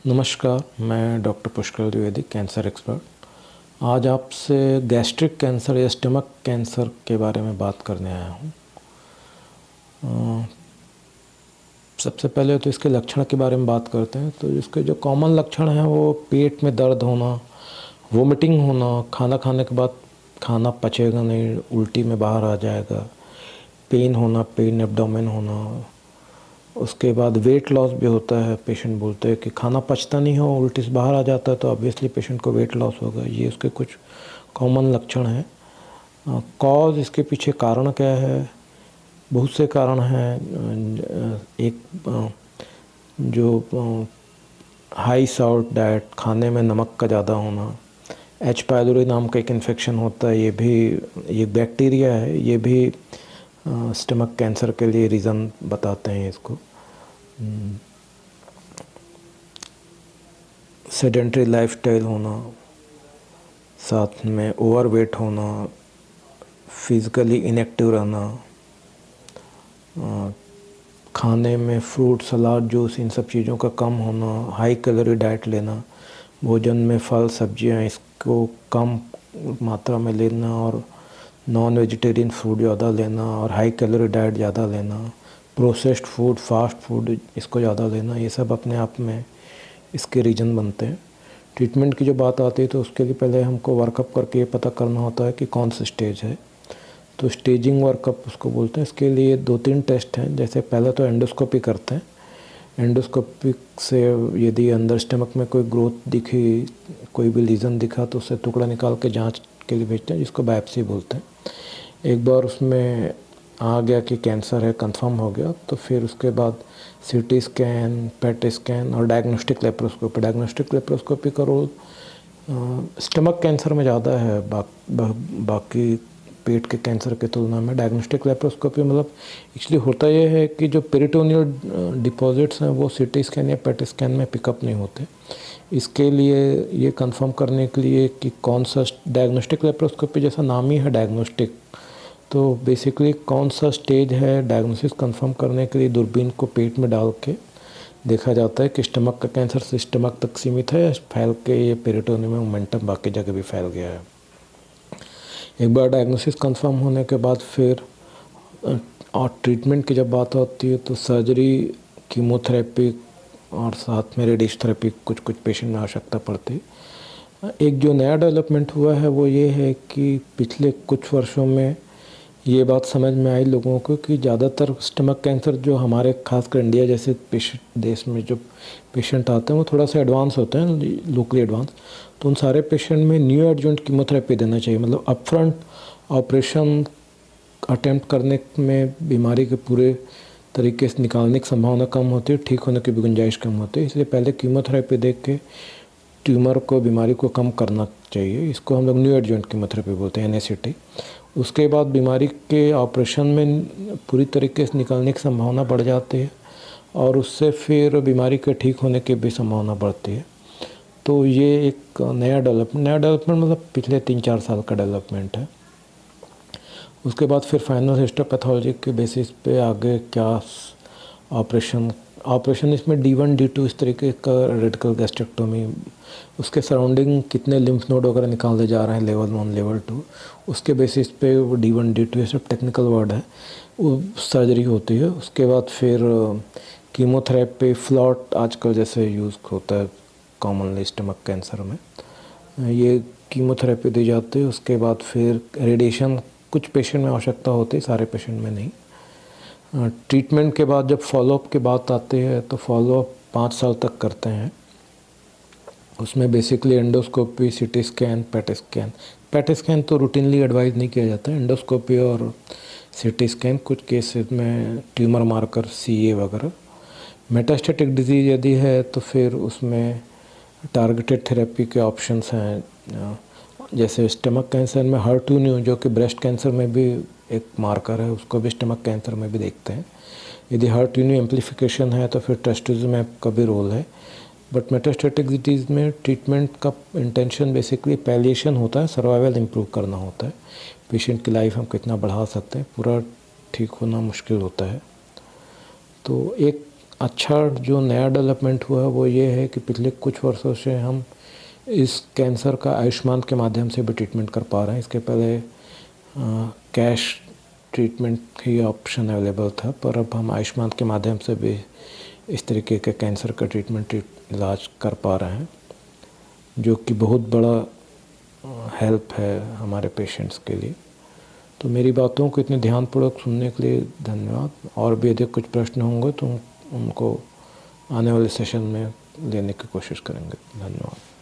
नमस्कार, मैं doctor Pushkar Dwivedi, cancer expert. आज आपसे गैस्ट्रिक कैंसर या स्टमक कैंसर के बारे में बात करने आया हूँ। सबसे पहले तो इसके लक्षण के बारे में बात करते हैं। तो इसके जो कॉमन लक्षण हैं वो पेट में दर्द होना, वोमिटिंग होना, खाना खाने के बाद खाना पचेगा नहीं, उल्टी में बाहर आ जाएगा, पेन होना, पेन एब्डोमेन होना। उसके बाद वेट लॉस भी होता है। पेशेंट बोलते हैं कि खाना पचता नहीं हो, उल्टी से बाहर आ जाता है, तो ऑब्वियसली पेशेंट को वेट लॉस होगा। ये उसके कुछ कॉमन लक्षण हैं। कॉज, इसके पीछे कारण क्या है? बहुत से कारण हैं। एक जो हाई सॉल्ट डाइट, खाने में नमक का ज़्यादा होना, एच पाइलोरी नाम का एक इन्फेक्शन होता है, ये बैक्टीरिया है, ये भी स्टमक कैंसर के लिए रीज़न बताते हैं इसको। सेडेंटरी लाइफस्टाइल होना, साथ में ओवरवेट होना, फिज़िकली इनएक्टिव रहना, खाने में फ्रूट, सलाद, जूस, इन सब चीज़ों का कम होना, हाई कैलोरी डाइट लेना, भोजन में फल सब्जियां इसको कम मात्रा में लेना, और नॉन वेजिटेरियन फूड ज़्यादा लेना, और हाई कैलोरी डाइट ज़्यादा लेना, प्रोसेस्ड फूड, फास्ट फूड इसको ज़्यादा लेना, ये सब अपने आप में इसके रीज़न बनते हैं। ट्रीटमेंट की जो बात आती है तो उसके लिए पहले हमको वर्कअप करके ये पता करना होता है कि कौन सा स्टेज है। तो स्टेजिंग वर्कअप उसको बोलते हैं। इसके लिए 2-3 टेस्ट हैं। जैसे पहले तो एंडोस्कोपी करते हैं। एंडोस्कोपी से यदि अंदर स्टमक में कोई ग्रोथ दिखी, कोई भी लीजन दिखा, तो उससे टुकड़ा निकाल के जांच के लिए भेजते हैं, जिसको बायोप्सी बोलते हैं। एक बार उसमें आ गया कि कैंसर है, कंफर्म हो गया, तो फिर उसके बाद सीटी स्कैन, पेट स्कैन और डायग्नोस्टिक लेप्रोस्कोपी। डायग्नोस्टिक लेप्रोस्कोपी का रोल स्टमक कैंसर में ज़्यादा है बाकी पेट के कैंसर की तुलना में। डायग्नोस्टिक लेप्रोस्कोपी मतलब एक्चुअली होता यह है कि जो पेरिटोनियल डिपॉजिट्स हैं वो सीटी स्कैन या पेट स्कैन में पिकअप नहीं होते। इसके लिए ये कंफर्म करने के लिए कि कौन सा डायग्नोस्टिक लेप्रोस्कोपी, जैसा नाम ही है डायग्नोस्टिक, तो बेसिकली कौन सा स्टेज है, डायग्नोसिस कंफर्म करने के लिए दूरबीन को पेट में डाल के देखा जाता है कि स्टमक का कैंसर से स्टमक तक सीमित है या फैल के ये पेरिटोनियम में मोमेंटम बाकी जगह भी फैल गया है। एक बार डायग्नोसिस कंफर्म होने के बाद फिर और ट्रीटमेंट की जब बात होती है तो सर्जरी, कीमोथेरेपी और साथ में रेडिएशन थेरेपी कुछ पेशेंट में आवश्यकता पड़ती है। एक जो नया डेवलपमेंट हुआ है वो ये है कि पिछले कुछ वर्षों में ये बात समझ में आई लोगों को कि ज़्यादातर स्टमक कैंसर जो हमारे खासकर इंडिया जैसे देश में जो पेशेंट आते हैं वो थोड़ा सा एडवांस होते हैं, लोकली एडवांस। तो उन सारे पेशेंट में न्यू एडजुवेंट कीमोथेरेपी देना चाहिए। मतलब अपफ्रंट ऑपरेशन अटेम्प्ट करने में बीमारी के पूरे तरीके से निकालने की संभावना कम होती है, ठीक होने की भी गुंजाइश कम होती है। इसलिए पहले कीमोथेरेपी देख के ट्यूमर को, बीमारी को कम करना चाहिए। इसको हम लोग न्यू एडजुवेंट कीमोथेरेपी बोलते हैं, NACT। उसके बाद बीमारी के ऑपरेशन में पूरी तरीके से निकलने की संभावना बढ़ जाती है और उससे फिर बीमारी के ठीक होने की भी संभावना बढ़ती है। तो ये एक नया डेवलपमेंट मतलब पिछले 3-4 साल का डेवलपमेंट है। उसके बाद फिर फाइनल हिस्टोपैथोलॉजी के बेसिस पे आगे क्या ऑपरेशन इसमें D1 D2 इस तरीके का रेडिकल गैस्ट्रेक्टोमी, उसके सराउंडिंग कितने लिम्फ नोड वगैरह निकाले जा रहे हैं, लेवल 1 लेवल 2, उसके बेसिस पे वो D1 D2 ये सब टेक्निकल वर्ड है, वो सर्जरी होती है। उसके बाद फिर कीमोथेरेपी, फ्लॉट आजकल जैसे यूज़ होता है कॉमनली स्टमक कैंसर में, ये कीमोथेरेपी दी जाती है। उसके बाद फिर रेडिएशन कुछ पेशेंट में आवश्यकता होती है, सारे पेशेंट में नहीं। ट्रीटमेंट के बाद जब फॉलोअप की बात आती है तो फॉलोअप 5 साल तक करते हैं। उसमें basically endoscopy, CT scan, PET scan तो रूटीनली एडवाइज नहीं किया जाता है। एंडोस्कोपी और सीटी स्कैन, कुछ केसेस में ट्यूमर मार्कर, CA वगैरह। मेटास्टेटिक डिजीज़ यदि है तो फिर उसमें टारगेटेड थेरेपी के ऑप्शंस हैं। जैसे स्टमक कैंसर में HER2/neu जो कि ब्रेस्ट कैंसर में भी एक मार्कर है, उसको भी स्टमक कैंसर में भी देखते हैं। यदि HER2/neu एम्प्लीफिकेशन है तो फिर ट्रस्टुज़ुमैब का भी रोल है। बट मेटास्टेटिक डिजीज़ में ट्रीटमेंट का इंटेंशन बेसिकली पैलिएशन होता है, सर्वाइवल इम्प्रूव करना होता है। पेशेंट की लाइफ हम कितना बढ़ा सकते हैं, पूरा ठीक होना मुश्किल होता है। तो एक अच्छा जो नया डेवलपमेंट हुआ है वो ये है कि पिछले कुछ वर्षों से हम इस कैंसर का आयुष्मान के माध्यम से भी ट्रीटमेंट कर पा रहे हैं। इसके पहले कैश ट्रीटमेंट ही ऑप्शन अवेलेबल था, पर अब हम आयुष्मान के माध्यम से भी इस तरीके के कैंसर का ट्रीटमेंट इलाज कर पा रहे हैं, जो कि बहुत बड़ा हेल्प है हमारे पेशेंट्स के लिए। तो मेरी बातों को इतने ध्यानपूर्वक सुनने के लिए धन्यवाद। और भी यदि कुछ प्रश्न होंगे तो उनको आने वाले सेशन में लेने की कोशिश करेंगे। धन्यवाद।